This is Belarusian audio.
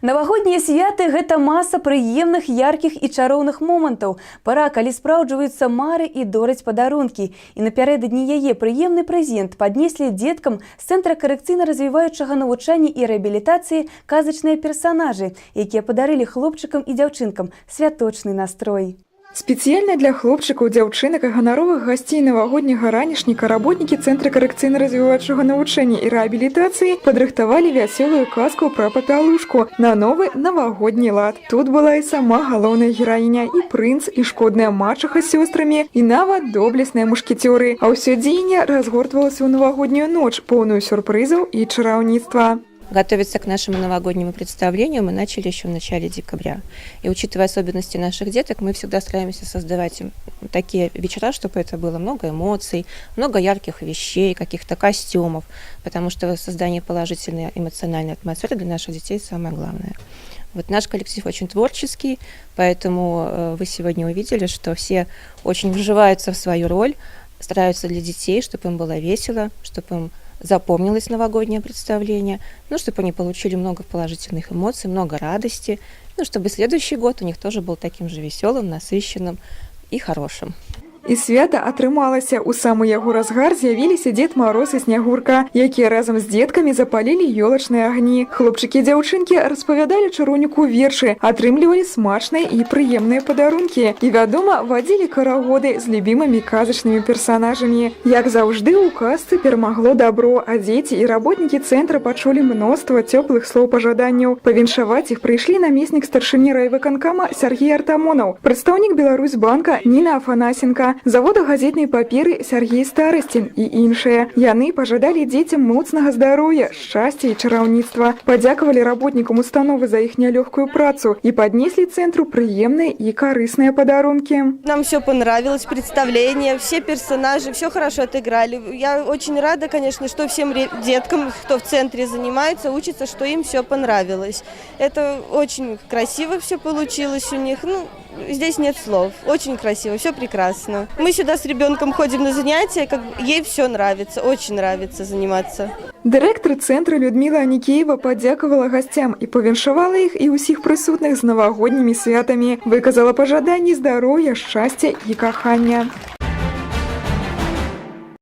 Навагоднія святы – гэта маса прыемных, яркіх і чароўных момантаў. Пара, калі спраўджваюцца мары і дораць падарункі. І напярэдадні яе прыемны прэзент паднеслі дзеткам з Цэнтра карэкцыйна-развіваючага навучання і рэабілітацыі казачныя персанажы, якія падарылі хлопчыкам і дзяўчынкам святочны настрой. Спецыяльна для хлопчыкаў, дзяўчынак і ганаровых гасцей навагодняга ранішніка работнікі Цэнтра карэкцыйна-развіваючага навучання і рэабілітацыі падрыхтавалі вясёлую казку пра папялушку на новы навагодні лад. Тут была і сама галоўная гераіня, і прынц, і шкодная мачаха з сёстрамі, і нават доблесныя мушкецёры. А ўсё дзеянне разгортвалася ў навагоднюю ноч, поўную сюрпрызаў і чараўніцтва. Готовиться к нашему новогоднему представлению мы начали еще в начале декабря. И учитывая особенности наших деток, мы всегда стараемся создавать такие вечера, чтобы это было много эмоций, много ярких вещей, каких-то костюмов, потому что создание положительной эмоциональной атмосферы для наших детей самое главное. Вот наш коллектив очень творческий, поэтому вы сегодня увидели, что все очень вживаются в свою роль, стараются для детей, чтобы им было весело, чтобы им запомнилось новогоднее представление, чтобы они получили много положительных эмоций, много радости, чтобы следующий год у них тоже был таким же веселым, насыщенным и хорошим. І свята атрымалася. У самы яго разгар з'явіліся Дзед Мароз і Снягурка, якія разам з дзеткамі запалілі ёлачныя агні. Хлопчыкі і дзяўчынкі распавядалі чароўніку вершы, атрымлівалі смачныя і прыемныя падарункі. І, вядома, вадзілі карагоды з любімымі казачнымі персанажамі. Як заўжды, у казцы перамагло дабро, а дзеці і работнікі цэнтра пачулі мноства цёплых слоў пажаданняў. Павіншаваць іх прыйшлі намеснік старшыні райвыканкама Сергей Артамонаў, прадстаўнік Беларусьбанка Ніна Афанасенка, завода газетнай паперы Сергей Старасцін і іншыя. Яны пажадалі дзецям моцнага здароўя, шчасця і чараўніцтва, падзякавалі работнікам установы за іх нялёгкую працу і паднеслі цэнтру прыемныя і карысныя падарункі. Нам все понравилось, представление, все персонажи, все хорошо отыграли. Я очень рада, конечно, что всем деткам, кто в центре занимается, учится, что им все понравилось. Это очень красиво все получилось у них. Здесь нет слов. Очень красиво, все прекрасно. Мы сюда с ребенком ходим на занятия, ей все нравится, очень нравится заниматься. Дырэктар цэнтра Людмила Аникеева падзякавала гасцям і павіншавала іх і ўсіх прысутных з навагоднімі святамі. Выказала пажаданні здароўя, шчасця і кахання.